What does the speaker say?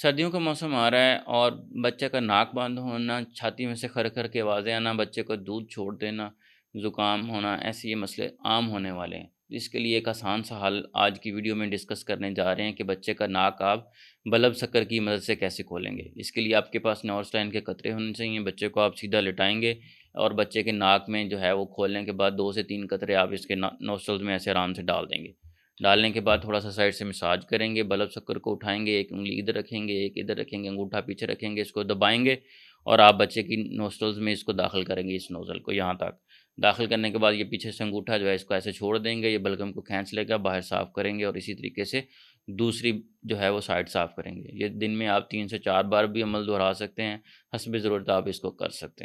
सर्दियों का मौसम आ रहा है और बच्चे का नाक बंद होना, छाती में से खर-खर के आवाज़ें आना, बच्चे को दूध छोड़ देना, ज़ुकाम होना, ऐसे ये मसले आम होने वाले हैं। इसके लिए एक आसान सा हल आज की वीडियो में डिस्कस करने जा रहे हैं कि बच्चे का नाक आप बल्ब शक्कर की मदद से कैसे खोलेंगे। इसके लिए आपके पास नॉर्सलाइन के कतरे होने चाहिए, बच्चे को आप सीधा लिटाएँगे और बच्चे के नाक में जो है वो खोलने के बाद 2 से 3 कतरे आप इसके नॉस्ट्रल्स में ऐसे आराम से डाल देंगे। डालने के बाद थोड़ा-सा साइड से मसाज करेंगे, बल्ब शक्कर को उठाएँगे, एक उँगली इधर रखेंगे, एक इधर रखेंगे, अंगूठा पीछे रखेंगे, इसको दबाएँगे और आप बच्चे की नोस्ट्रल्स में इसको दाखिल करेंगे इस नोज़ल को यहाँ तक। दाखिल करने के बाद ये पीछे से अंगूठा जो है इसको ऐसे छोड़ देंगे, ये बलगम को खींच लेगा, बाहर साफ़ करेंगे और इसी तरीके से दूसरी जो है वो साइड साफ़ करेंगे। ये दिन में आप 3 से 4 बार भी अमल दोहरा सकते हैं, हस्ब ज़रूरत आप इसको कर सकते हैं।